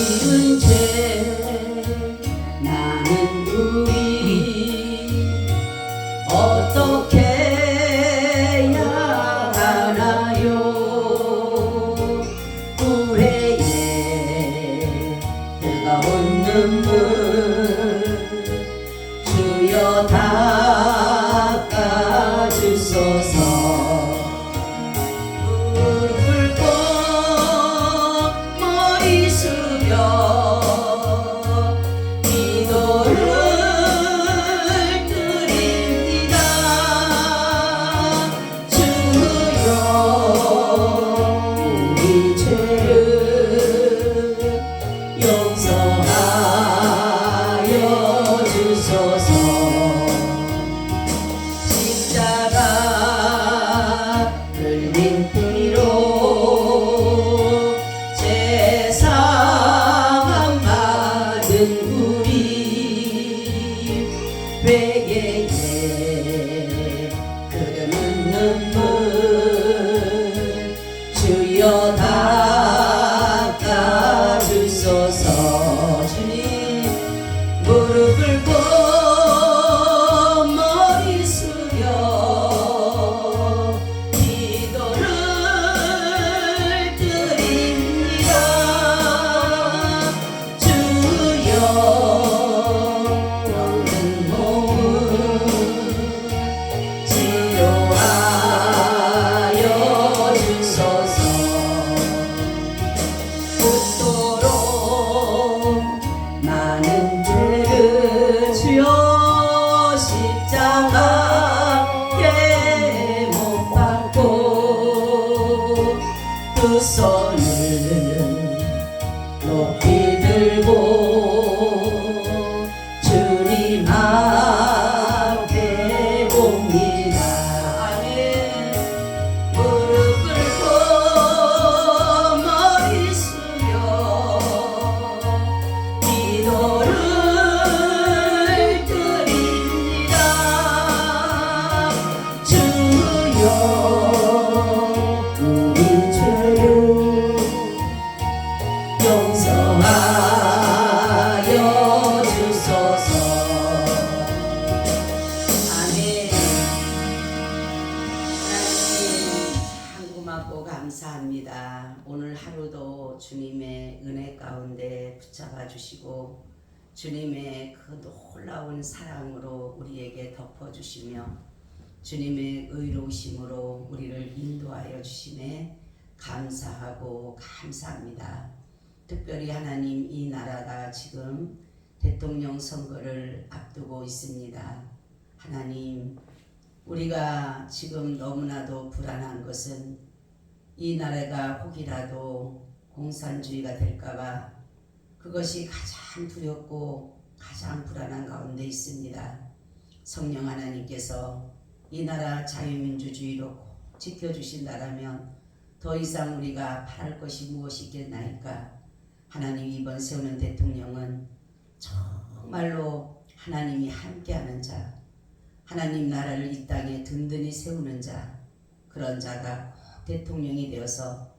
지은 죄 나는 우리 어떻게 해야 하나요? 후회에 뜨거운 눈물 주여 닦아주소서. 주여 닦아주소서. 주님 무릎 꿇고 머리 숙여 기도를 드립니다. 주여 병든 몸을 치료하여 주소서. 많은 죄를 주여 십자가에 못 박고 두 손을 높이 들고 주님 앞에 옵니다. 아멘. 무릎 꿇고 머리 숙여 기도를 드립니다. 주여 우리 죄를 용서하여 주소서. 아멘. 하나님 고맙고 감사합니다. 오늘 하루도 주님의 은혜 가운데 붙잡아 주시고 주님의 그 놀라운 사랑으로 우리에게 덮어주시며 주님의 의로우심으로 우리를 인도하여 주심에 감사하고 감사합니다. 특별히 하나님, 이 나라가 지금 대통령 선거를 앞두고 있습니다. 하나님, 우리가 지금 너무나도 불안한 것은 이 나라가 혹이라도 공산주의가 될까봐 그것이 가장 두렵고 가장 불안한 가운데 있습니다. 성령 하나님께서 이 나라 자유민주주의로 꼭 지켜주신다라면 더 이상 우리가 바랄 것이 무엇이 있겠나이까. 하나님, 이번 세우는 대통령은 정말로 하나님이 함께하는 자, 하나님 나라를 이 땅에 든든히 세우는 자, 그런 자가 대통령이 되어서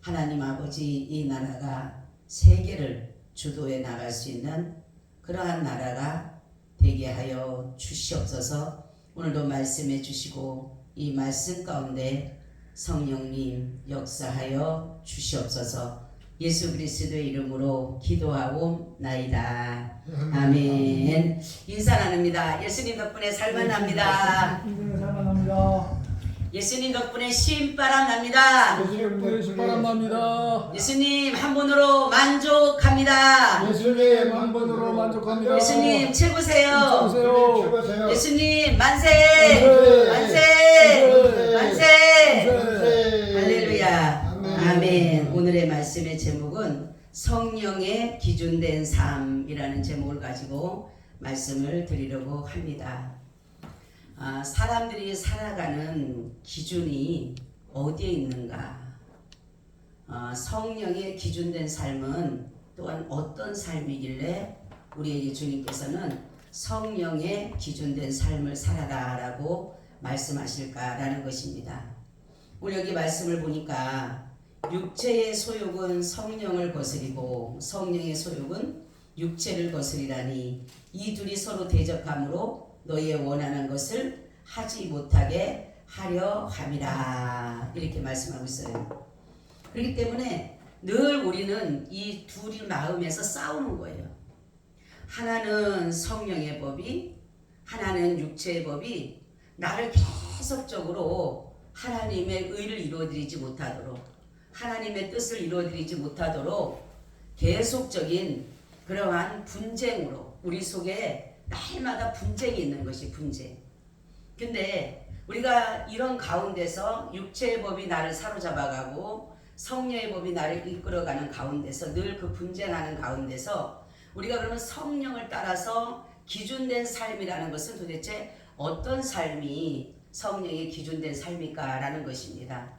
하나님 아버지, 이 나라가 세계를 주도해 나갈 수 있는 그러한 나라가 되게 하여 주시옵소서. 오늘도 말씀해 주시고 이 말씀 가운데 성령님 역사하여 주시옵소서. 예수 그리스도의 이름으로 기도하옵나이다. 아멘. 인사 나눕니다. 예수님 덕분에 살만납니다. 예수님 덕분에 신바람 납니다. 예수님 덕분에 신바람 납니다. 예수님 한 분으로 만족합니다. 예수님 한 분으로 만족합니다. 예수님 최고세요. 최고세요. 예수님 만세. 만세. 만세. 할렐루야. 아멘. 오늘의 말씀의 제목은 성령의 기준된 삶이라는 제목을 가지고 말씀을 드리려고 합니다. 사람들이 살아가는 기준이 어디에 있는가? 성령의 기준된 삶은 또한 어떤 삶이길래 우리에게 주님께서는 성령의 기준된 삶을 살아라라고 말씀하실까라는 것입니다. 우리 여기 말씀을 보니까 육체의 소욕은 성령을 거스리고 성령의 소욕은 육체를 거스리라니 이 둘이 서로 대적함으로 너희의 원하는 것을 하지 못하게 하려 함이라. 이렇게 말씀하고 있어요. 그렇기 때문에 늘 우리는 이 둘이 마음에서 싸우는 거예요. 하나는 성령의 법이, 하나는 육체의 법이 나를 계속적으로 하나님의 의를 이루어드리지 못하도록, 하나님의 뜻을 이루어드리지 못하도록 계속적인 그러한 분쟁으로 우리 속에 날마다 분쟁이 있는 것이 분쟁. 근데 우리가 이런 가운데서 육체의 법이 나를 사로잡아가고 성령의 법이 나를 이끌어가는 가운데서 늘 그 분쟁하는 가운데서 우리가 그러면 성령을 따라서 기준된 삶이라는 것은 도대체 어떤 삶이 성령의 기준된 삶일까라는 것입니다.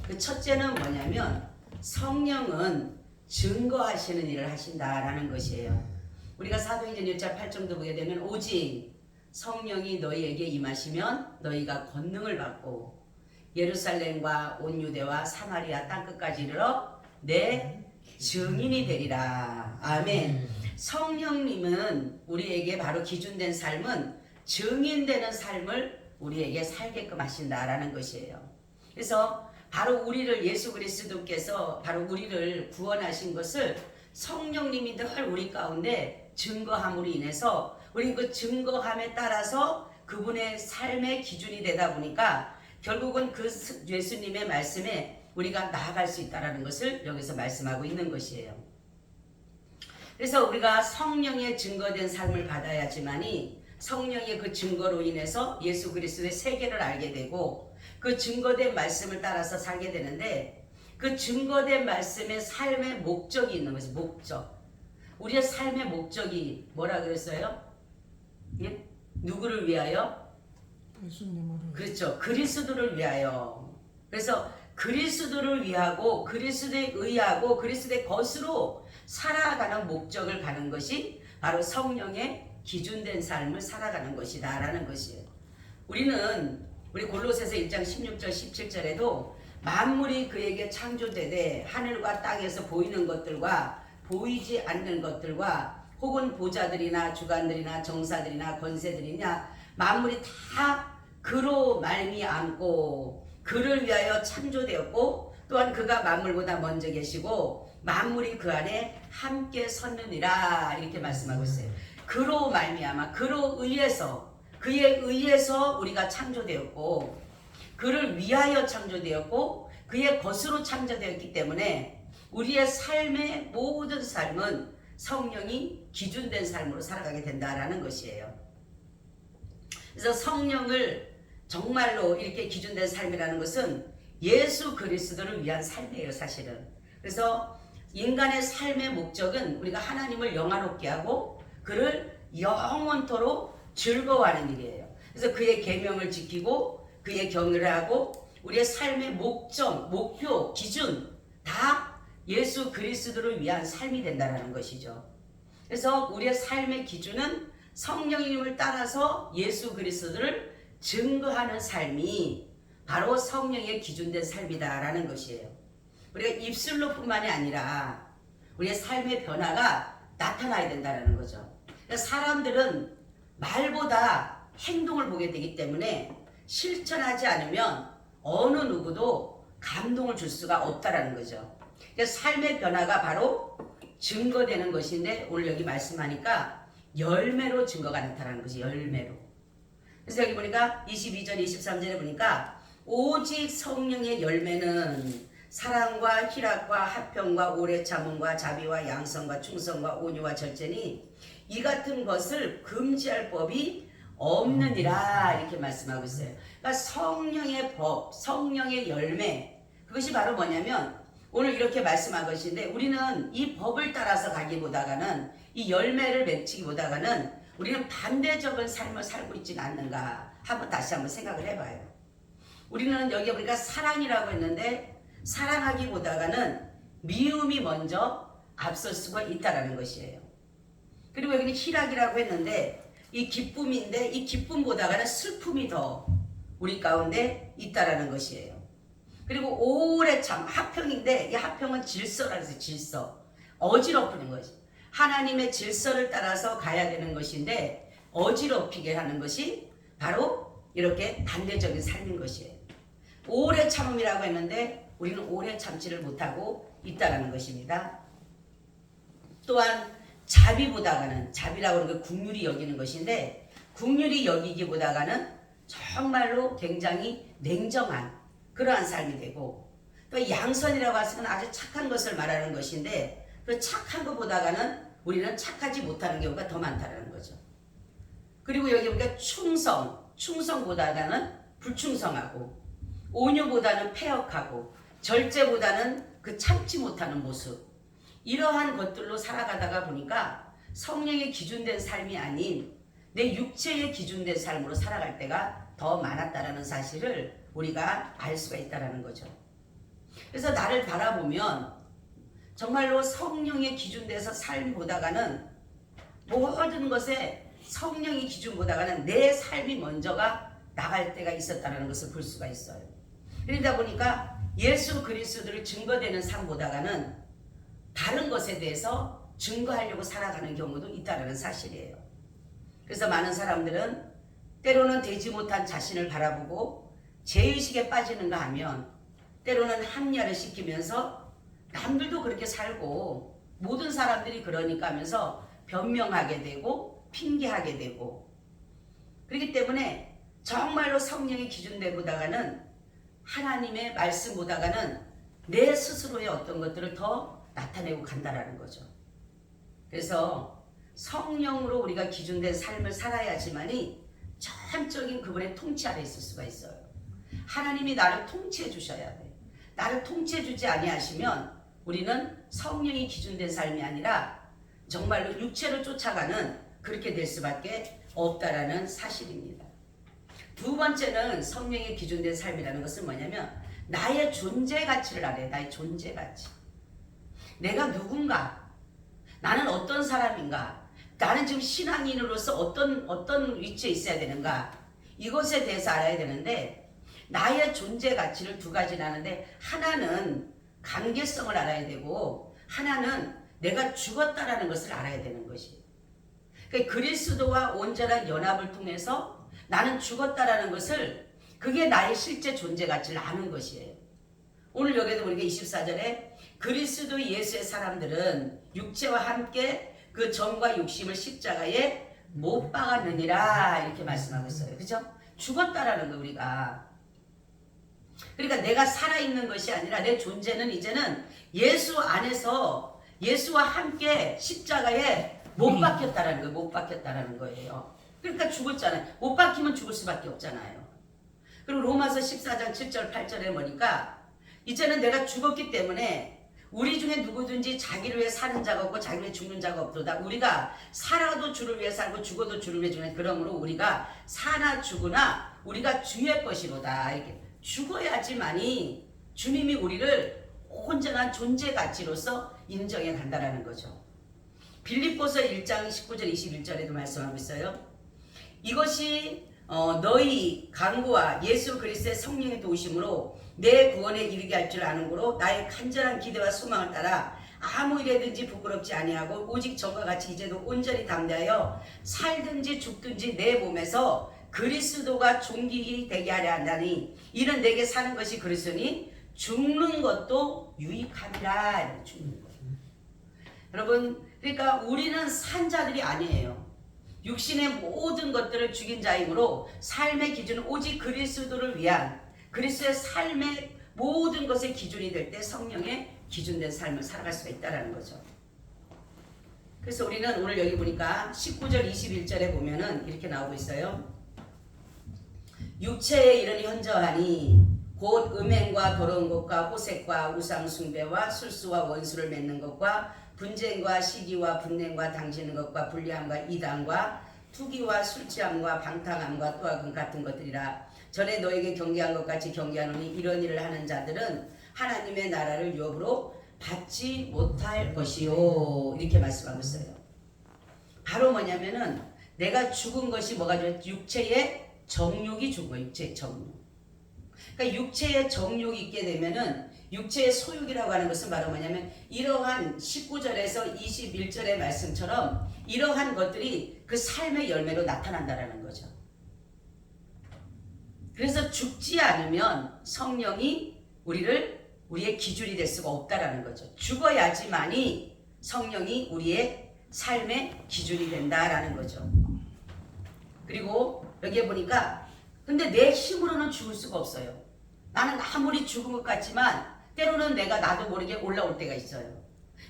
그 첫째는 뭐냐면 성령은 증거하시는 일을 하신다라는 것이에요. 우리가 사도행전 1장 8절도 보게 되면 오직 성령이 너희에게 임하시면 너희가 권능을 받고 예루살렘과 온 유대와 사마리아 땅끝까지 이르러 내 증인이 되리라. 아멘. 성령님은 우리에게 바로 기준된 삶은 증인되는 삶을 우리에게 살게끔 하신다라는 것이에요. 그래서 바로 우리를 예수 그리스도께서 바로 우리를 구원하신 것을 성령님이 늘 우리 가운데 증거함으로 인해서 우리 그 증거함에 따라서 그분의 삶의 기준이 되다 보니까 결국은 그 예수님의 말씀에 우리가 나아갈 수 있다는 것을 여기서 말씀하고 있는 것이에요. 그래서 우리가 성령의 증거된 삶을 받아야지만이 성령의 그 증거로 인해서 예수 그리스도의 세계를 알게 되고 그 증거된 말씀을 따라서 살게 되는데 그 증거된 말씀의 삶의 목적이 있는 것이 목적. 우리의 삶의 목적이 뭐라 그랬어요? 예? 누구를 위하여? 예수님을. 그렇죠. 그리스도를 위하여. 그래서 그리스도를 위하고 그리스도에 의하고 그리스도의 것으로 살아가는 목적을 가는 것이 바로 성령의 기준된 삶을 살아가는 것이다 라는 것이에요. 우리 골로새서 1장 16절 17절에도 만물이 그에게 창조되되 하늘과 땅에서 보이는 것들과 보이지 않는 것들과 혹은 보좌들이나 주관들이나 정사들이나 권세들이냐 만물이 다 그로 말미암고 그를 위하여 창조되었고 또한 그가 만물보다 먼저 계시고 만물이 그 안에 함께 섰느니라 이렇게 말씀하고 있어요. 그로 말미암아 그로 의해서 그에 의해서 우리가 창조되었고 그를 위하여 창조되었고 그의 것으로 창조되었기 때문에 우리의 삶의 모든 삶은 성령이 기준된 삶으로 살아가게 된다라는 것이에요. 그래서 성령을 정말로 이렇게 기준된 삶이라는 것은 예수 그리스도를 위한 삶이에요, 사실은. 그래서 인간의 삶의 목적은 우리가 하나님을 영화롭게 하고 그를 영원토록 즐거워하는 일이에요. 그래서 그의 계명을 지키고 그의 경외를 하고 우리의 삶의 목적, 목표, 기준 다 예수 그리스도를 위한 삶이 된다는 것이죠. 그래서 우리의 삶의 기준은 성령님을 따라서 예수 그리스도를 증거하는 삶이 바로 성령의 기준된 삶이다라는 것이에요. 우리가 입술로 뿐만이 아니라 우리의 삶의 변화가 나타나야 된다는 거죠. 사람들은 말보다 행동을 보게 되기 때문에 실천하지 않으면 어느 누구도 감동을 줄 수가 없다라는 거죠. 삶의 변화가 바로 증거되는 것인데 오늘 여기 말씀하니까 열매로 증거가 나타나는 것이 열매로. 그래서 여기 보니까 22절 23절에 보니까 오직 성령의 열매는 사랑과 희락과 화평과 오래 참음과 자비와 양성과 충성과 온유와 절제니 이 같은 것을 금지할 법이 없느니라 이렇게 말씀하고 있어요. 그러니까 성령의 법, 성령의 열매 그것이 바로 뭐냐면 오늘 이렇게 말씀한 것인데 우리는 이 법을 따라서 가기보다는 이 열매를 맺히기보다는 우리는 반대적인 삶을 살고 있지는 않는가 다시 한번 생각을 해봐요. 우리는 여기 보니까 사랑이라고 했는데 사랑하기보다는 미움이 먼저 앞설 수가 있다라는 것이에요. 그리고 여기는 희락이라고 했는데 이 기쁨인데 이 기쁨보다는 슬픔이 더 우리 가운데 있다라는 것이에요. 그리고 오래 참 화평인데 이 화평은 질서라 해서 질서. 어지럽히는 것이. 하나님의 질서를 따라서 가야 되는 것인데 어지럽히게 하는 것이 바로 이렇게 반대적인 삶인 것이에요. 오래 참음이라고 했는데 우리는 오래 참지를 못하고 있다는 것입니다. 또한 자비보다가는 자비라고 하는 게 국률이 여기는 것인데 국률이 여기기보다가는 정말로 굉장히 냉정한 그러한 삶이 되고 또 양선이라고 하시면 아주 착한 것을 말하는 것인데 그 착한 것보다가는 우리는 착하지 못하는 경우가 더 많다는 거죠. 그리고 여기 보니까 충성보다가는 불충성하고 온유보다는 패역하고 절제보다는 그 참지 못하는 모습 이러한 것들로 살아가다가 보니까 성령의 기준된 삶이 아닌 내 육체의 기준된 삶으로 살아갈 때가 더 많았다라는 사실을 우리가 알 수가 있다는 거죠. 그래서 나를 바라보면 정말로 성령의 기준돼서 삶이 보다가는 모든 것에 성령의 기준보다가는 내 삶이 먼저가 나갈 때가 있었다는 것을 볼 수가 있어요. 그러다 보니까 예수 그리스도를 증거되는 삶보다가는 다른 것에 대해서 증거하려고 살아가는 경우도 있다는 사실이에요. 그래서 많은 사람들은 때로는 되지 못한 자신을 바라보고 죄의식에 빠지는가 하면 때로는 합리화를 시키면서 남들도 그렇게 살고 모든 사람들이 그러니까 하면서 변명하게 되고 핑계하게 되고 그렇기 때문에 정말로 성령의 기준대보다가는 하나님의 말씀보다가는 내 스스로의 어떤 것들을 더 나타내고 간다라는 거죠. 그래서 성령으로 우리가 기준된 삶을 살아야지만이 전적인 그분의 통치 아래 있을 수가 있어요. 하나님이 나를 통치해 주셔야 돼. 나를 통치해 주지 아니하시면 우리는 성령이 기준된 삶이 아니라 정말로 육체를 쫓아가는 그렇게 될 수밖에 없다라는 사실입니다. 두 번째는 성령의 기준된 삶이라는 것은 뭐냐면 나의 존재 가치를 알아야 돼. 나의 존재 가치. 내가 누군가? 나는 어떤 사람인가? 나는 지금 신앙인으로서 어떤 위치에 있어야 되는가? 이것에 대해서 알아야 되는데 나의 존재 가치를 두 가지나 하는데 하나는 관계성을 알아야 되고 하나는 내가 죽었다라는 것을 알아야 되는 것이. 그러니까 그리스도와 온전한 연합을 통해서 나는 죽었다라는 것을 그게 나의 실제 존재 가치를 아는 것이에요. 오늘 여기도 우리가 24절에 그리스도 예수의 사람들은 육체와 함께 그 정과 욕심을 십자가에 못 박았느니라 이렇게 말씀하고 있어요. 그죠? 죽었다라는 거 우리가. 그러니까 내가 살아있는 것이 아니라 내 존재는 이제는 예수 안에서 예수와 함께 십자가에 못 박혔다라는 거예요. 못 박혔다라는 거예요. 그러니까 죽었잖아요. 못 박히면 죽을 수밖에 없잖아요. 그리고 로마서 14장 7절 8절에 보니까 이제는 내가 죽었기 때문에 우리 중에 누구든지 자기를 위해 사는 자가 없고 자기를 위해 죽는 자가 없도다. 우리가 살아도 주를 위해 살고 죽어도 주를 위해 죽는 그러므로 우리가 사나 죽으나 우리가 주의 것이로다. 이렇게 죽어야지만이 주님이 우리를 온전한 존재 가치로서 인정해 간다라는 거죠. 빌립보서 1장 19절 21절에도 말씀하고 있어요. 이것이 너희 간구와 예수 그리스도의 성령의 도우심으로 내 구원에 이르게 할 줄 아는 거로 나의 간절한 기대와 소망을 따라 아무 일에든지 부끄럽지 아니하고 오직 전과 같이 이제도 온전히 담대하여 살든지 죽든지 내 몸에서 그리스도가 존귀히 되게 하려 한다니 이는 내게 사는 것이 그리스도니 죽는 것도 유익함이라. 죽는 것. 여러분 그러니까 우리는 산 자들이 아니에요. 육신의 모든 것들을 죽인 자이므로 삶의 기준은 오직 그리스도를 위한 그리스도의 삶의 모든 것의 기준이 될 때 성령의 기준된 삶을 살아갈 수가 있다는 거죠. 그래서 우리는 오늘 여기 보니까 19절 21절에 보면은 이렇게 나오고 있어요. 육체의 일은 현저하니 곧 음행과 더러운 것과 호색과 우상 숭배와 술수와 원수를 맺는 것과 분쟁과 시기와 분냄과 당지는 것과 불리함과 이단과 투기와 술취함과 방탕함과 또한 같은 것들이라. 전에 너에게 경계한 것 같이 경계하노니 이런 일을 하는 자들은 하나님의 나라를 유업으로 받지 못할 것이요. 이렇게 말씀하고 있어요. 바로 뭐냐면은 내가 죽은 것이 뭐가 돼요? 육체의 정욕이 죽은 거예요. 육체의 정욕. 그러니까 육체의 정욕이 있게 되면은 육체의 소욕이라고 하는 것은 바로 뭐냐면 이러한 19절에서 21절의 말씀처럼 이러한 것들이 그 삶의 열매로 나타난다라는 거죠. 그래서 죽지 않으면 성령이 우리의 기준이 될 수가 없다라는 거죠. 죽어야지만이 성령이 우리의 삶의 기준이 된다라는 거죠. 그리고 여기에 보니까 근데 내 힘으로는 죽을 수가 없어요. 나는 아무리 죽은 것 같지만 때로는 내가 나도 모르게 올라올 때가 있어요.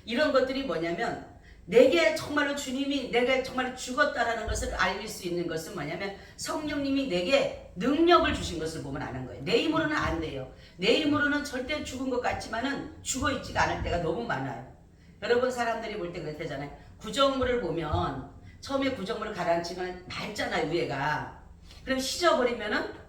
이런 것들이 뭐냐면 내게 정말로 주님이 내가 정말 죽었다라는 것을 알릴 수 있는 것은 뭐냐면 성령님이 내게 능력을 주신 것을 보면 아는 거예요. 내 힘으로는 안 돼요. 내 힘으로는 절대 죽은 것 같지만은 죽어 있지가 않을 때가 너무 많아요. 여러분 사람들이 볼 때 그렇대잖아요. 구정물을 보면 처음에 구정물을 가라앉히면 맑잖아요, 위에가. 그럼 씻어버리면은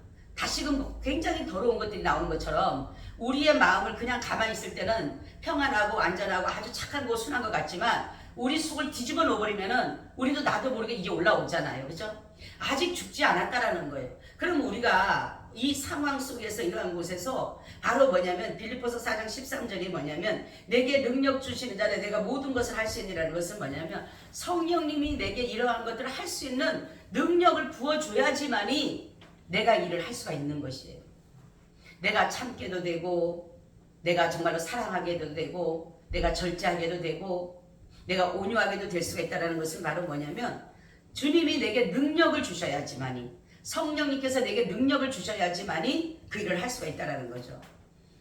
다시금 굉장히 더러운 것들이 나오는 것처럼 우리의 마음을 그냥 가만히 있을 때는 평안하고 안전하고 아주 착한 거 순한 것 같지만 우리 속을 뒤집어 놓아버리면은 우리도 나도 모르게 이게 올라오잖아요. 그죠? 아직 죽지 않았다라는 거예요. 그럼 우리가 이 상황 속에서 이러한 곳에서 바로 뭐냐면 빌립보서 4장 13절이 뭐냐면 내게 능력 주시는 자라 내가 모든 것을 할 수 있느라는 것은 뭐냐면 성령님이 내게 이러한 것들을 할 수 있는 능력을 부어줘야지만이 내가 일을 할 수가 있는 것이에요. 내가 참게도 되고 내가 정말로 사랑하게도 되고 내가 절제하게도 되고 내가 온유하게도 될 수가 있다는 것은 바로 뭐냐면 주님이 내게 능력을 주셔야지만이 성령님께서 내게 능력을 주셔야지만이 그 일을 할 수가 있다는 거죠.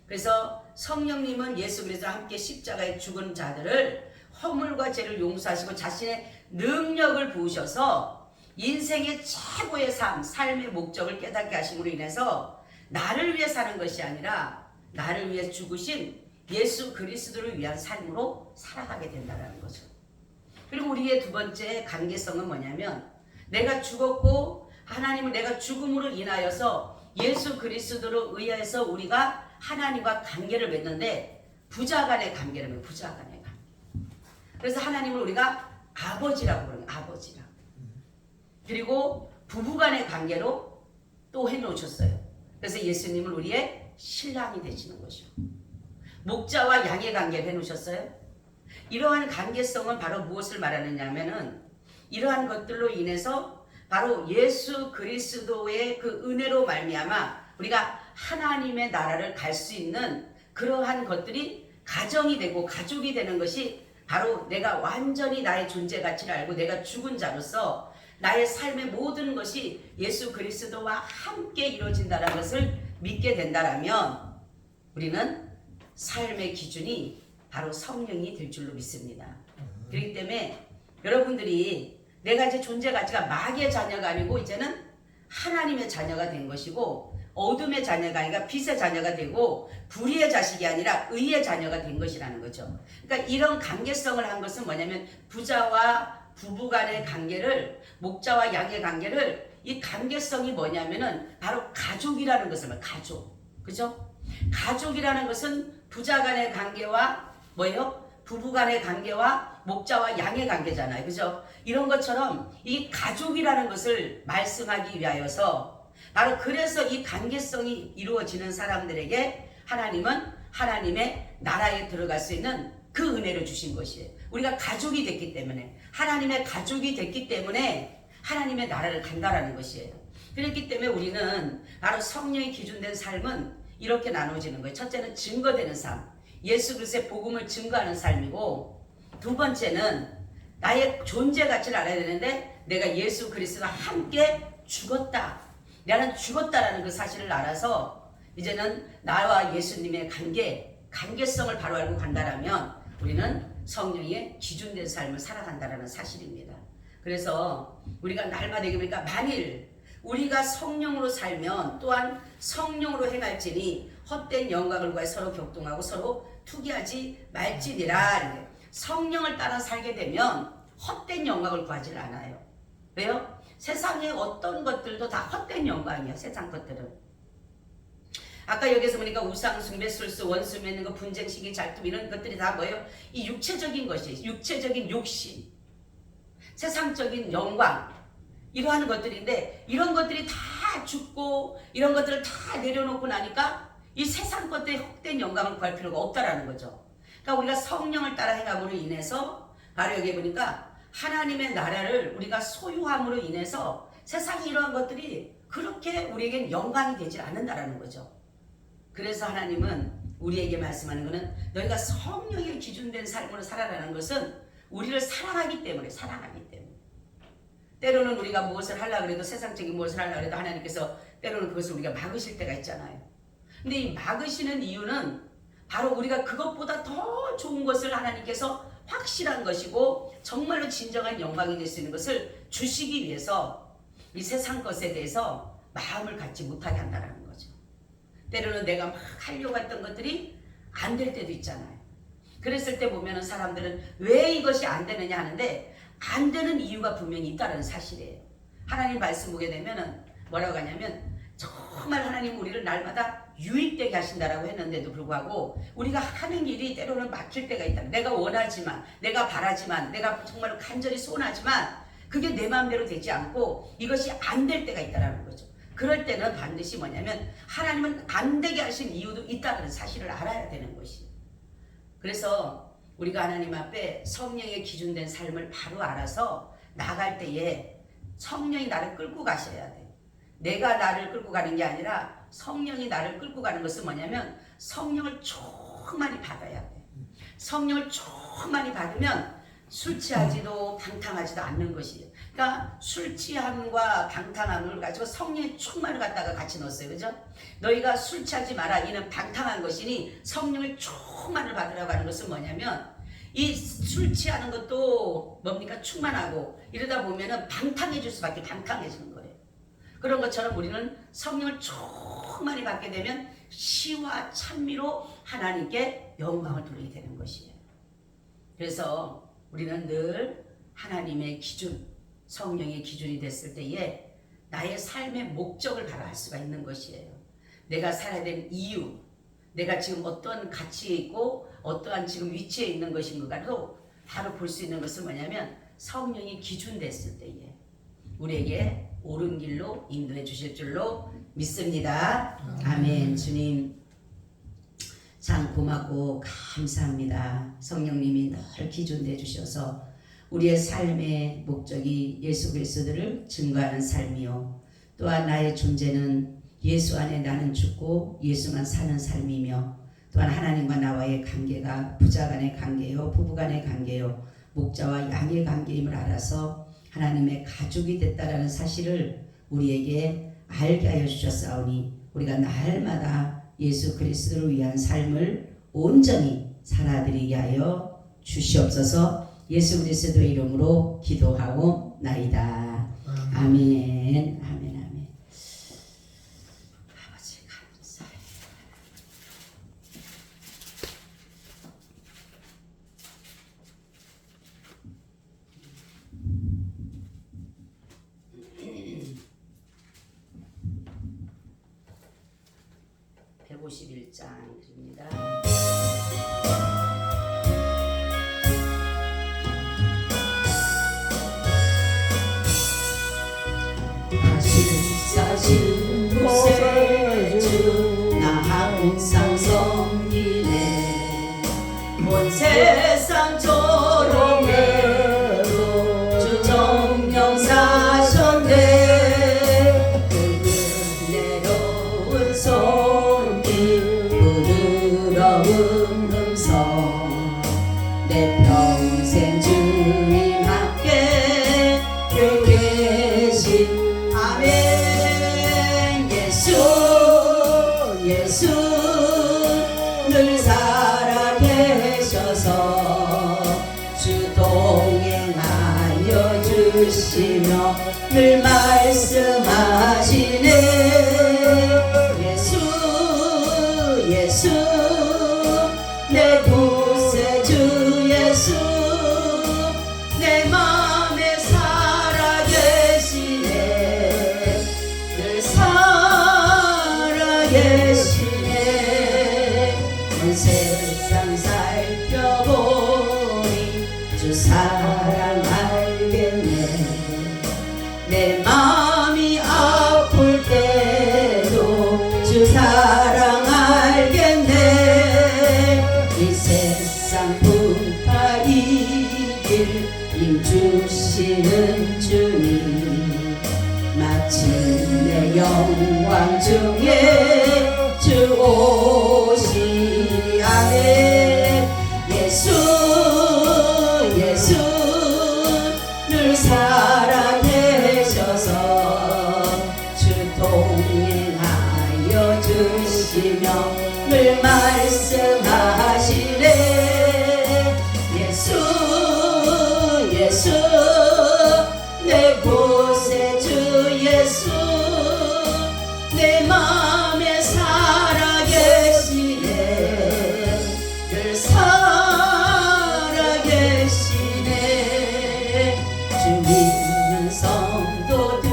그래서 성령님은 예수 그리스도와 함께 십자가에 죽은 자들을 허물과 죄를 용서하시고 자신의 능력을 부으셔서 인생의 최고의 삶의 목적을 깨닫게 하심으로 인해서 나를 위해 사는 것이 아니라 나를 위해 죽으신 예수 그리스도를 위한 삶으로 살아가게 된다는 거죠. 그리고 우리의 두 번째 관계성은 뭐냐면 내가 죽었고 하나님은 내가 죽음으로 인하여서 예수 그리스도로 의해서 우리가 하나님과 관계를 맺는데 부자간의 관계를 맺어요. 부자간의 관계. 그래서 하나님을 우리가 아버지라고 부르는 아버지라고. 그리고 부부간의 관계로 또 해놓으셨어요. 그래서 예수님은 우리의 신랑이 되시는 것이요. 목자와 양의 관계를 해놓으셨어요. 이러한 관계성은 바로 무엇을 말하느냐면은 이러한 것들로 인해서 바로 예수 그리스도의 그 은혜로 말미암아 우리가 하나님의 나라를 갈 수 있는 그러한 것들이 가정이 되고 가족이 되는 것이 바로 내가 완전히 나의 존재 가치를 알고 내가 죽은 자로서 나의 삶의 모든 것이 예수 그리스도와 함께 이루어진다는 것을 믿게 된다라면 우리는 삶의 기준이 바로 성령이 될 줄로 믿습니다. 그렇기 때문에 여러분들이 내가 이제 존재 가치가 마귀의 자녀가 아니고 이제는 하나님의 자녀가 된 것이고 어둠의 자녀가 아니라 빛의 자녀가 되고 불의의 자식이 아니라 의의 자녀가 된 것이라는 거죠. 그러니까 이런 관계성을 한 것은 뭐냐면 부자와 부부 간의 관계를 목자와 양의 관계를 이 관계성이 뭐냐면은 바로 가족이라는 것을 말해요. 가족. 그죠? 가족이라는 것은 부자 간의 관계와 뭐예요? 부부 간의 관계와 목자와 양의 관계잖아요. 그죠? 이런 것처럼 이 가족이라는 것을 말씀하기 위하여서 바로 그래서 이 관계성이 이루어지는 사람들에게 하나님은 하나님의 나라에 들어갈 수 있는 그 은혜를 주신 것이에요. 우리가 가족이 됐기 때문에 하나님의 가족이 됐기 때문에 하나님의 나라를 간다라는 것이에요. 그렇기 때문에 우리는 바로 성령의 기준된 삶은 이렇게 나눠지는 거예요. 첫째는 증거되는 삶, 예수 그리스도의 복음을 증거하는 삶이고 두 번째는 나의 존재 가치를 알아야 되는데 내가 예수 그리스도와 함께 죽었다. 나는 죽었다라는 그 사실을 알아서 이제는 나와 예수님의 관계성을 바로 알고 간다라면 우리는 성령의 기준된 삶을 살아간다라는 사실입니다. 그래서 우리가 날마다 얘기하니까 만일 우리가 성령으로 살면 또한 성령으로 행할지니 헛된 영광을 구하여 서로 격동하고 서로 투기하지 말지니라. 성령을 따라 살게 되면 헛된 영광을 구하지 않아요. 왜요? 세상의 어떤 것들도 다 헛된 영광이에요. 세상 것들은. 아까 여기서 보니까 우상, 숭배, 술수, 원수 맺는 거, 분쟁, 시기, 잘투 이런 것들이 다 뭐예요? 이 육체적인 것이 육체적인 욕심, 세상적인 영광 이러한 것들인데 이런 것들이 다 죽고 이런 것들을 다 내려놓고 나니까 이 세상 것들에 헛된 영광을 구할 필요가 없다라는 거죠. 그러니까 우리가 성령을 따라 행함으로 인해서 바로 여기 보니까 하나님의 나라를 우리가 소유함으로 인해서 세상에 이러한 것들이 그렇게 우리에겐 영광이 되지 않는다라는 거죠. 그래서 하나님은 우리에게 말씀하는 것은 너희가 성령의 기준된 삶으로 살아라는 것은 우리를 사랑하기 때문에 때로는 우리가 무엇을 하려고 해도 세상적인 무엇을 하려고 해도 하나님께서 때로는 그것을 우리가 막으실 때가 있잖아요. 근데 이 막으시는 이유는 바로 우리가 그것보다 더 좋은 것을 하나님께서 확실한 것이고 정말로 진정한 영광이 될 수 있는 것을 주시기 위해서 이 세상 것에 대해서 마음을 갖지 못하게 한다는 거죠. 때로는 내가 막 하려고 했던 것들이 안 될 때도 있잖아요. 그랬을 때 보면은 사람들은 왜 이것이 안 되느냐 하는데 안 되는 이유가 분명히 있다는 사실이에요. 하나님 말씀 보게 되면은 뭐라고 하냐면 정말 하나님 우리를 날마다 유익되게 하신다라고 했는데도 불구하고 우리가 하는 일이 때로는 막힐 때가 있다. 내가 원하지만, 내가 바라지만, 내가 정말 간절히 소원하지만 그게 내 마음대로 되지 않고 이것이 안 될 때가 있다라는 거죠. 그럴 때는 반드시 뭐냐면 하나님은 안 되게 하신 이유도 있다는 사실을 알아야 되는 것이에요. 그래서 우리가 하나님 앞에 성령의 기준된 삶을 바로 알아서 나갈 때에 성령이 나를 끌고 가셔야 돼. 내가 나를 끌고 가는 게 아니라 성령이 나를 끌고 가는 것은 뭐냐면 성령을 충만히 받아야 돼. 성령을 충만히 받으면 술 취하지도 방탕하지도 않는 것이에요. 그러니까 술 취함과 방탕함을 가지고 성령의 충만을 갖다가 같이 넣었어요. 그죠? 너희가 술 취하지 마라. 이는 방탕한 것이니 성령의 충만을 받으라고 하는 것은 뭐냐면 이 술 취하는 것도 뭡니까? 충만하고 이러다 보면은 방탕해질 수밖에 방탕해지는 거예요. 그런 것처럼 우리는 성령을 충만히 받게 되면 시와 찬미로 하나님께 영광을 돌리게 되는 것이에요. 그래서 우리는 늘 하나님의 기준, 성령의 기준이 됐을 때에 나의 삶의 목적을 바로 알 수가 있는 것이에요. 내가 살아야 되는 이유, 내가 지금 어떤 가치에 있고 어떠한 지금 위치에 있는 것인가도 바로 볼 수 있는 것은 뭐냐면 성령이 기준 됐을 때에 우리에게 옳은 길로 인도해 주실 줄로 믿습니다. 아멘. 주님 참 고맙고 감사합니다. 성령님이 늘 기준돼 주셔서 우리의 삶의 목적이 예수 그리스도를 증거하는 삶이요 또한 나의 존재는 예수 안에 나는 죽고 예수만 사는 삶이며 또한 하나님과 나와의 관계가 부자 간의 관계요 부부 간의 관계요 목자와 양의 관계임을 알아서 하나님의 가족이 됐다라는 사실을 우리에게 알게 하여 주셨사오니 우리가 날마다 예수 그리스도를 위한 삶을 온전히 살아드리게 하여 주시옵소서. 예수 그리스도의 이름으로 기도하고 나이다. 아멘. 아멘. 아멘. 아버지 감사해. (151장입니다) 사실 구세주 나 항상 섬기네 온 세상 조롱해도 주 정령 사셨네 내려온 손길 부드러운 음성 내 평생 주님 함께 계신 아멘. 예수 늘 살아계셔서 주 동행하여 주시며 늘 말씀하시네 예수 내 구세주 예수 내 맘에 살아계시네 늘 살아계시네 온 세상 살펴보니 주 사랑 알겠네 내 힘 주시는 주님 마침내 영광 중에 주 오시리 아멘. 예수 예수 늘 살아계셔서 주 동행하여 주시며 늘 말씀하시네. 예수 예수 내 곳에 주 예수 내 맘에 살아계시네. 늘 살아계시네. 주 믿는 성도들아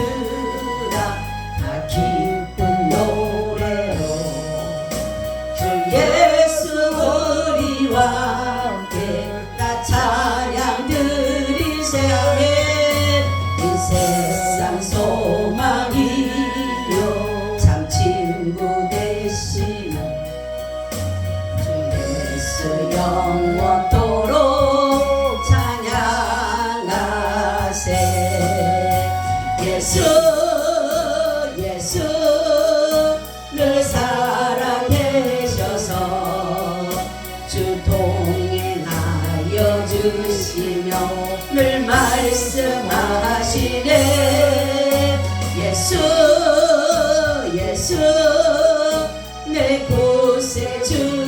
다 기쁜 노래로 주 예수 우리와 함께 다 찬양 드리세 아멘. 이 세상 소망이요 참 친구 되시는 주 예수 영원토록 찬양하세. 예수 예수 늘 살아계셔서 주 동행하여 주시며 늘 말씀하시네. 예수 예수 내 곳에 주